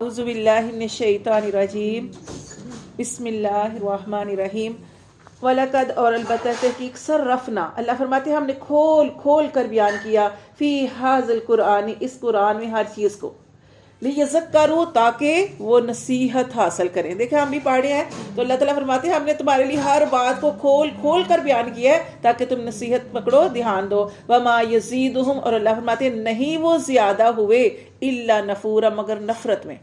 اعوذ باللہ من الشیطان الرجیم بسم اللہ الرحمن الرحیم وَلَقَدْ اور البتہ تحقیق صرفنا اللہ فرماتے ہیں ہم نے کھول کھول کر بیان کیا فی ھذا القرآن اس قرآن میں ہر چیز کو لیذکروا تاکہ وہ نصیحت حاصل کریں. دیکھیں ہم بھی پڑھے ہیں تو اللہ تعالیٰ فرماتے ہیں ہم نے تمہارے لیے ہر بات کو کھول کھول کر بیان کیا ہے تاکہ تم نصیحت پکڑو دھیان دو. وما یزیدہم اور اللہ فرماتے ہیں نہیں وہ زیادہ ہوئے الا نفورا مگر نفرت میں.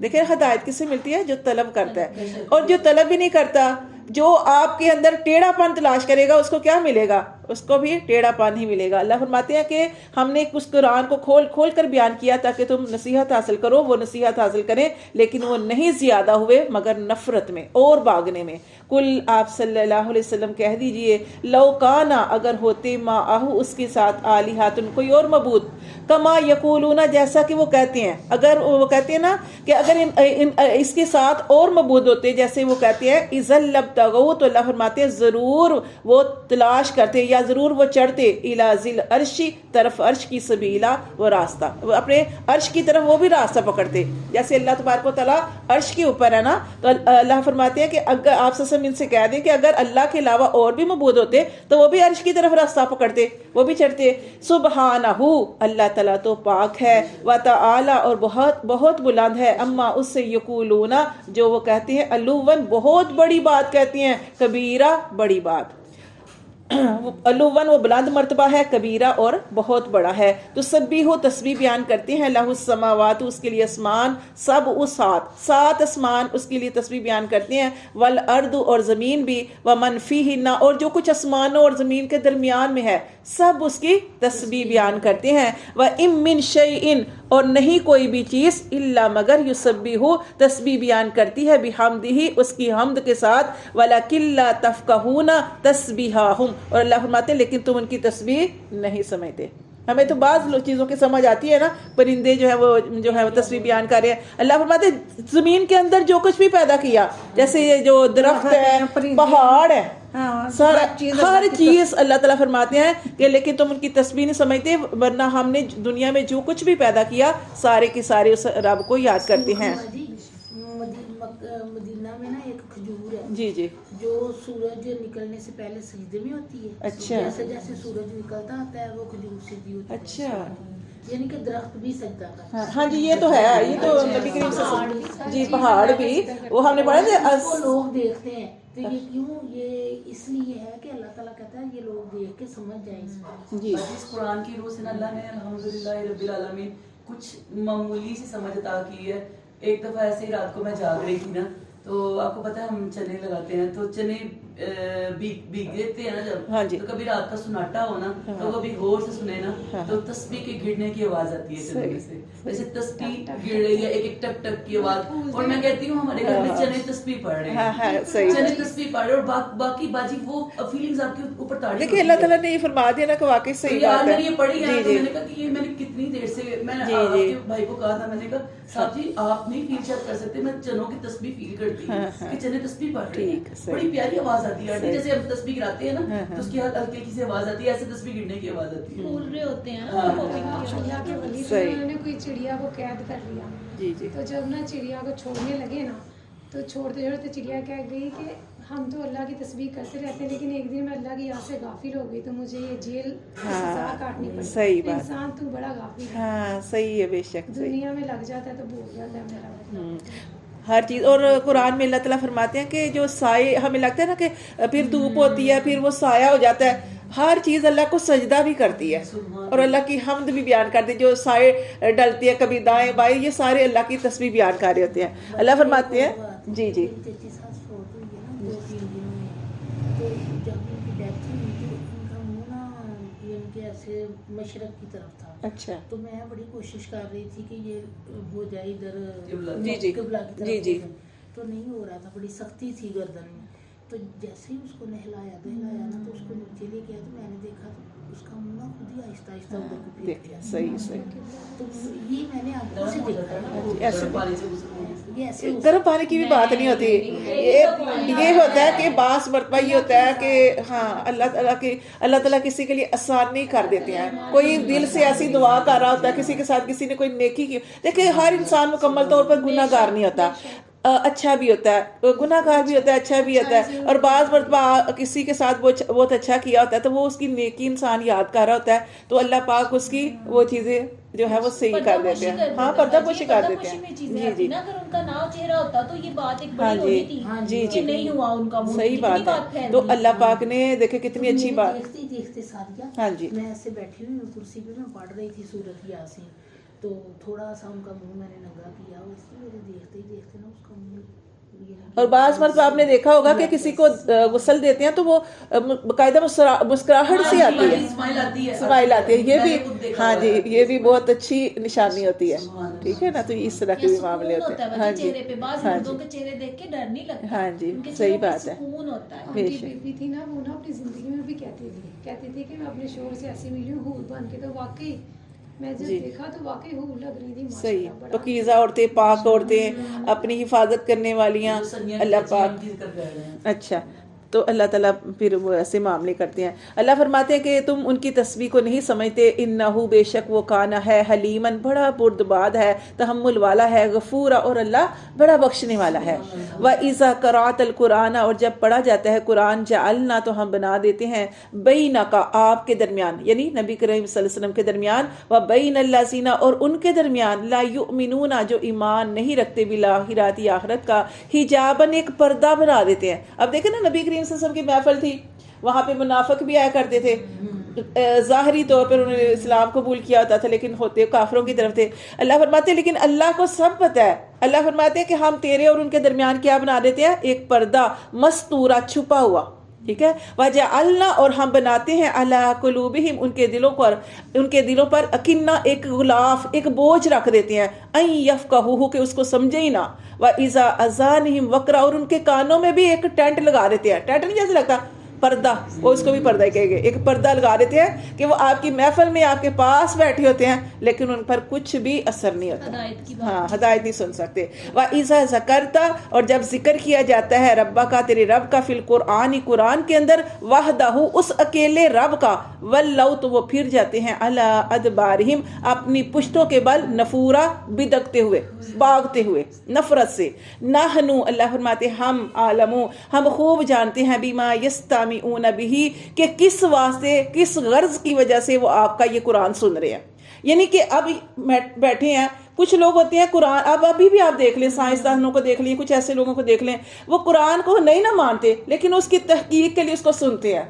دیکھیں ہدایت کس سے ملتی ہے؟ جو طلب کرتا ہے. اور جو طلب بھی نہیں کرتا جو آپ کے اندر ٹیڑھا پن تلاش کرے گا اس کو کیا ملے گا؟ اس کو بھی ٹیڑھا پن ہی ملے گا. اللہ فرماتے ہیں کہ ہم نے اس قرآن کو کھول کھول کر بیان کیا تاکہ تم نصیحت حاصل کرو. وہ نصیحت حاصل کریں لیکن وہ نہیں زیادہ ہوئے مگر نفرت میں اور بھاگنے میں. کل آپ صلی اللہ علیہ وسلم کہہ دیجئے لو کانا اگر ہوتے معہو اس کے ساتھ آلہۃ کوئی اور معبود کما یقولون جیسا کہ وہ کہتے ہیں. اگر وہ کہتے ہیں نا کہ اگر اس کے ساتھ اور معبود ہوتے جیسے وہ کہتے ہیں اذل لبتغوا تو اللہ فرماتے ہیں ضرور وہ تلاش کرتے یا ضرور وہ چڑھتے الی ذل عرش طرف عرش کی سبیلا وہ راستہ اپنے عرش کی طرف وہ بھی راستہ پکڑتے. جیسے اللہ تبارک و تعالیٰ عرش کے اوپر ہے نا تو اللہ فرماتے ہیں کہ اگر آپ ان سے کہہ دیں کہ اگر اللہ کے علاوہ اور بھی معبود ہوتے تو وہ بھی عرش کی طرف راستہ پکڑتے وہ بھی چڑھتے. سبحانہ اللہ تعالیٰ تو پاک ہے وتعالی اور بہت بہت بلند ہے اما اس سے یقولون جو وہ کہتے ہیں علوًا بہت بڑی بات کہتے ہیں کبیرہ بڑی بات. علوًا وہ بلند مرتبہ ہے کبیرہ اور بہت بڑا ہے. تو تسبیح تسبیح بیان کرتے ہیں لہ السماوات اس کے لیے آسمان سب سات آسمان اس کے لیے تسبیح بیان کرتے ہیں والارض اور زمین بھی ومن فیہن اور جو کچھ آسمانوں اور زمین کے درمیان میں ہے سب اس کی تسبیح بیان کرتے ہیں. وَإِن مِّن شَيْءٍ اور نہیں کوئی بھی چیز الا مگر یسبح تسبیح بیان کرتی ہے بحمدہ اس کی حمد کے ساتھ وَلَكِن لَا تَفْقَهُونَ تَسْبِيحَهُمْ اور اللہ فرماتے ہیں لیکن تم ان کی تسبیح نہیں سمجھتے. ہمیں تو بعض چیزوں کی سمجھ آتی ہے نا پرندے جو ہے وہ تسبیح بیان کر رہے ہیں. اللہ فرماتے ہیں زمین کے اندر جو کچھ بھی پیدا کیا جیسے یہ جو درخت ہے پہاڑ ہے ہر چیز اللہ تعالیٰ فرماتے ہیں کہ لیکن تم ان کی تسبیح نہیں سمجھتے ورنہ ہم نے دنیا میں جو کچھ بھی پیدا کیا سارے کے سارے اس رب کو یاد کرتے ہیں. مدینہ میں نا ایک کھجور ہے جی جی جو سورج نکلنے سے پہلے سجدے میں ہوتی ہے. اچھا جیسے جیسے سورج نکلتا آتا ہے وہ کھجور سجدی ہوتی ہے. اچھا یعنی کہ درخت بھی سجدہ کرتا ہے. ہاں جی یہ تو ہے یہ تو نبی کریم صلی اللہ علیہ وسلم جی پہاڑ بھی وہ ہم نے پڑھا تھا وہ لوگ دیکھتے ہیں تو یہ کیوں یہ اس لیے ہے کہ اللہ تعالیٰ کہتا ہے یہ لوگ دیکھ کے سمجھ جائیں اس کو. جی اس قرآن کی روح سے اللہ نے الحمدللہ رب العالمین کچھ معمولی سی سمجھ عطا کی ہے. ایک دفعہ ایسے ہی رات کو میں جاگ رہی تھی نا تو آپ کو پتہ ہے ہم چنے لگاتے ہیں تو چنے بھیگتے ہیں نا جب تو کبھی رات کا سناٹا ہو نا تو وہ بھی غور سے سنے نا تو تسبیح کے گرنے کی آواز آتی ہے چنے سے جیسے تسبیح گر رہی ہے ایک ایک ٹک ٹک کی آواز. اور میں کہتی ہوں ہمارے گھر میں چنے تسبیح پڑھ رہے ہیں چنے تسبیح پڑھ رہے اور باقی باجی وہ فیلنگز آپ کے اوپر تاڑی. دیکھیں اللہ تعالیٰ نے یہ فرما دیا نا کہ واقعی صحیح بات ہے. یہ پڑھی ہے تو میں نے کہا کہ یہ میں نے کتنی دیر سے میں نے آپ کے بھائی کو کہا تھا میں نے کہا صاحب جی آپ نہیں فیل شاید کر سکتے میں چنوں کی تسبیح فیل کرتی ہوں کہ چنے تسبیح پڑھ رہے ہیں بڑی پیاری آواز آتی ہے. جیسے ہم تسبیح گراتے ہیں نا تو اس کی ہلکی ہلکی سی آواز آتی ہے ایسے تسبیح گرنے کی آواز آتی ہے. بول رہے ہوتے ہیں اللہ کے ولی انہوں نے کوئی چڑیا کو قید کر لیا. جی جی تو جب نا چڑیا کو چھوڑنے لگے نا تو چھوڑتے چھوڑتے چڑیا کہہ گئی کہ ہم تو اللہ کی تسبیح کرتے رہتے ہیں لیکن ایک دن میں اللہ کی یاد سے غافل ہو گئی تو مجھے یہ جیل سزا کاٹنی پڑی. صحیح بات. انسان تو بڑا غافل ہے. ہاں صحیح ہے بے شک دنیا میں لگ جاتا ہے تو بھول جاتا ہے میرا ہر چیز. اور قرآن میں اللہ تعالیٰ فرماتے ہیں کہ جو سائے ہمیں لگتا ہے نا کہ پھر دھوپ ہوتی ہے پھر وہ سایہ ہو جاتا ہے ہر چیز اللہ کو سجدہ بھی کرتی ہے اور اللہ کی حمد بھی بیان کرتی ہے. جو سائے ڈلتی ہے کبھی دائیں بائیں یہ سارے اللہ کی تسبیح بیان کر رہے ہوتے ہیں. اللہ فرماتے ہیں جی جی مشرق کی طرف تھا. اچھا تو میں بڑی کوشش کر رہی تھی کہ یہ ہو جائے ادھر جی جی قبلہ کی طرف جی جی تو نہیں ہو رہا تھا. بڑی سختی تھی گردن میں تو جیسے ہی اس کو نہلایا نا تو اس کو نیچے لے گیا تو میں نے دیکھا تو اس کا منہ خود ہی آہستہ آہستہ ادھر کو پھر گیا. صحیح صحیح تو یہ میں نے آنکھوں سے دیکھا ایسے پانی سے یہ ایسے گرم پانی کی بھی بات نہیں ہوتی. یہ ہوتا ہے کہ بعض مرتبہ یہ ہوتا ہے کہ ہاں اللہ تعالیٰ کسی کے لیے آسانی کر دیتے ہیں. کوئی دل سے ایسی دعا کر رہا ہوتا ہے کسی کے ساتھ, کسی نے کوئی نیکی کی. دیکھیں ہر انسان مکمل طور پر گناہ گار نہیں ہوتا, اچھا بھی ہوتا ہے, گناہ گار بھی ہوتا ہے, اچھا بھی ہوتا ہے. اور بعض مرتبہ کسی کے ساتھ بہت اچھا کیا ہوتا ہے تو وہ اس کی نیکی انسان یاد کر رہا ہوتا ہے, تو اللہ پاک اس کی وہ چیزیں جو ہے وہ صحیح کر دیتے ہیں. ہاں پردہ پوشی کر دیتے ہیں. جی جی اگر ان کا نام چہرہ ہوتا تو یہ بات ایک بڑی ہوئی تھی. جی کہ نہیں ہوا ان کا, صحیح بات ہے. تو اللہ پاک نے دیکھے کتنی اچھی بات. دیکھتے ساریہ, ہاں جی, میں ایسے بیٹھی ہوئی کرسی پہ, میں پڑھ رہی تھی سورۃ یاسین, تو تھوڑا سا ان کا منہ میں نے ننگا کیا, اس سے میرے دیکھتے ہی دیکھتے نا اس کا منہ. اور بعض مرتبہ آپ نے دیکھا ہوگا کہ کسی کو غسل دیتے ہیں تو وہ باقاعدہ مسکراہٹ سی آتی ہے, اسمائل آتی ہے. یہ بھی ہاں جی, یہ بھی بہت اچھی نشانی ہوتی ہے. ٹھیک ہے نا, تو اس طرح کے بھی معاملے ہوتے ہیں. ہاں جی, ہاں جی, چہرے دیکھ کے ڈر نہیں لگتا. ہاں جی, صحیح بات ہے. آنٹی بیبی تھی نا, وہ نا اپنی زندگی میں بھی کہتی تھی کہ میں اپنے شوہر سے ایسی ملی ہوں حور بن کے, تو واقعی میں جب دیکھا تو واقعی حور لگ رہی تھی. صحیح, پاکیزہ عورتیں, پاک عورتیں, اپنی حفاظت کرنے والیاں اللہ پاک. اچھا, تو اللہ تعالیٰ پھر وہ ایسے معاملے کرتے ہیں. اللہ فرماتے ہیں کہ تم ان کی تسبیح کو نہیں سمجھتے, انہو بے شک وہ کانا ہے, حلیمن بڑا بردباد ہے, تحمل والا ہے, غفورا اور اللہ بڑا بخشنے والا ہے. وَإِذَا قَرَأْتَ الْقُرْآنَ اور جب پڑھا جاتا ہے قرآن, جعلنا تو ہم بنا دیتے ہیں, بینک آپ کے درمیان یعنی نبی کریم صلی اللہ علیہ وسلم کے درمیان, وَبَيْنَ الَّذِينَ اور ان کے درمیان, لا یؤمنون جو ایمان نہیں رکھتے بالآخرۃ آخرت کا, حجابن ایک پردہ بنا دیتے ہیں. اب دیکھیں نا, نبی کریم صلی اللہ علیہ وسلم کی محفل تھی, وہاں پہ منافق بھی آیا کرتے تھے, ظاہری طور پر انہوں نے اسلام قبول کیا ہوتا تھا لیکن ہوتے کافروں کی طرف تھے. اللہ فرماتے ہیں لیکن اللہ کو سب پتہ ہے. اللہ فرماتے ہیں کہ ہم تیرے اور ان کے درمیان کیا بنا دیتے ہیں, ایک پردہ مستورہ, چھپا ہوا. ٹھیک ہے, وَجَعَلْنَا اور ہم بناتے ہیں عَلَىٰ قُلُوبِهِمْ ان کے دلوں پر اکنہ, ایک غلاف, ایک بوجھ رکھ دیتے ہیں, اَن يَفْقَهُوهُ کہ اس کو سمجھے ہی نہ, وَإِذَا أَذَانِهِمْ وَقْرًا اور ان کے کانوں میں بھی ایک ٹینٹ لگا دیتے ہیں. ٹینٹ نہیں جیسے لگتا, پردہ, وہ اس کو بھی پردہ کہے گے, ایک پردہ لگا دیتے ہیں کہ وہ آپ کی محفل میں آپ کے پاس بیٹھے ہوتے ہیں لیکن ان پر کچھ بھی اثر نہیں ہوتا. ہاں, ہدایت نہیں سن سکتے. وَإِذَا ذَكَرْتَ اور جب ذکر کیا جاتا ہے ربا کا, تیرے رب کا, فی القرآن قرآن کے اندر, وحدہ اس اکیلے رب کا, وَلَّوْا تو وہ پھر جاتے ہیں, عَلَىٰ أَدْبَارِهِمْ اپنی پشتوں کے بل, نفورا بدکتے ہوئے, بھاگتے ہوئے, نفرت سے. نحنو اللہ فرماتے ہم, عالموں ہم خوب جانتے ہیں, بیما یستمعون بھی کہ کس واسطے, کس غرض کی وجہ سے وہ آپ کا یہ قرآن سن رہے ہیں. یعنی کہ اب بیٹھے ہیں کچھ لوگ ہوتے ہیں قرآن, اب ابھی بھی آپ دیکھ لیں, سائنسدانوں کو دیکھ لیں, کچھ ایسے لوگوں کو دیکھ لیں, وہ قرآن کو نہیں نہ مانتے لیکن اس کی تحقیق کے لیے اس کو سنتے ہیں.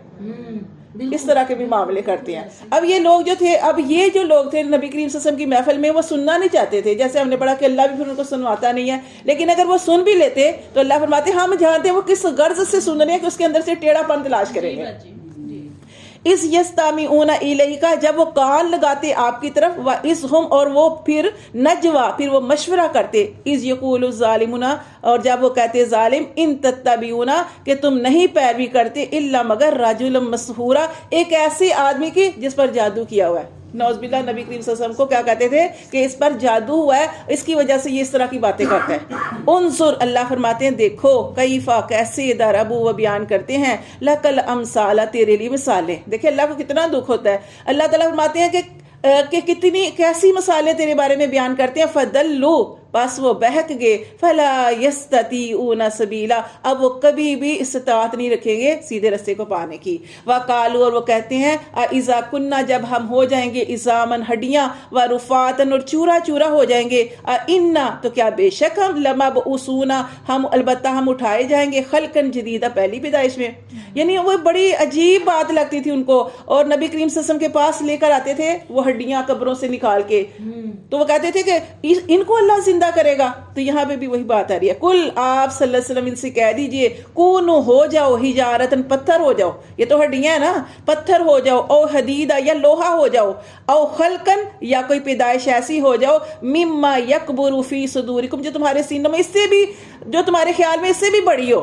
اس طرح کے بھی معاملے کرتے ہیں. اب یہ لوگ جو تھے, اب یہ جو لوگ تھے نبی کریم صلی اللہ علیہ وسلم کی محفل میں, وہ سننا نہیں چاہتے تھے. جیسے ہم نے پڑھا کہ اللہ بھی پھر ان کو سنواتا نہیں ہے, لیکن اگر وہ سن بھی لیتے تو اللہ فرماتے ہیں ہم جانتے ہیں وہ کس غرض سے سن رہے ہیں کہ اس کے اندر سے ٹیڑھا پن تلاش کریں گے. اس یستمعون الیک جب وہ کان لگاتے آپ کی طرف, و اس ہم اور وہ پھر نجوا پھر وہ مشورہ کرتے, از یقول الظالمون اور جب وہ کہتے ظالم, ان تتبعون کہ تم نہیں پیروی کرتے, الا مگر رجلا مسحورا ایک ایسے آدمی کی جس پر جادو کیا ہوا ہے. نعوذ باللہ, نبی کریم صلی اللہ علیہ وسلم کو کیا کہتے تھے کہ اس پر جادو ہوا ہے, اس کی وجہ سے یہ اس طرح کی باتیں کرتا ہے. انظر اللہ فرماتے ہیں دیکھو, کیفا کیسے ضربوا وہ بیان کرتے ہیں, لک الامثال تیرے لیے مثالیں. دیکھیں اللہ کو کتنا دکھ ہوتا ہے. اللہ تعالیٰ فرماتے ہیں کہ کتنی کیسی مثالیں تیرے بارے میں بیان کرتے ہیں, فدلوا بس وہ بہک گئے, فلا یستطیعون سبیلا اب وہ کبھی بھی استطاعت نہیں رکھیں گے سیدھے رستے کو پانے کی. وقالوا اور وہ کہتے ہیں, اذا کننا جب ہم ہو جائیں گے, عظامن ہڈیاں, ورفاتن اور چورا چورا ہو جائیں گے, انا تو کیا بے شک ہم, لمبعوثون ہم البتہ ہم اٹھائے جائیں گے, خلقن جدیدہ پہلی پیدائش میں. یعنی وہ بڑی عجیب بات لگتی تھی ان کو, اور نبی کریم صلی اللہ علیہ وسلم کے پاس لے کر آتے تھے وہ ہڈیاں قبروں سے نکال کے, تو وہ کہتے تھے کہ ان کو اللہ زندہ کرے گا. تو یہاں پہ بھی وہی بات آ رہی ہے, کل آپ صلی اللہ علیہ وسلم ان سے کہہ دیجئے, کونو ہو جاؤ, حجارتن پتھر ہو جاؤ, یہ تو ہڈیاں ہیں نا, پتھر ہو جاؤ, او حدیدہ یا لوہا ہو جاؤ, او خلقن یا کوئی پیدائش ایسی ہو جاؤ, مما یکبر فی صدورکم جو تمہارے سینوں میں اس سے بھی, جو تمہارے خیال میں اس سے بھی بڑی ہو.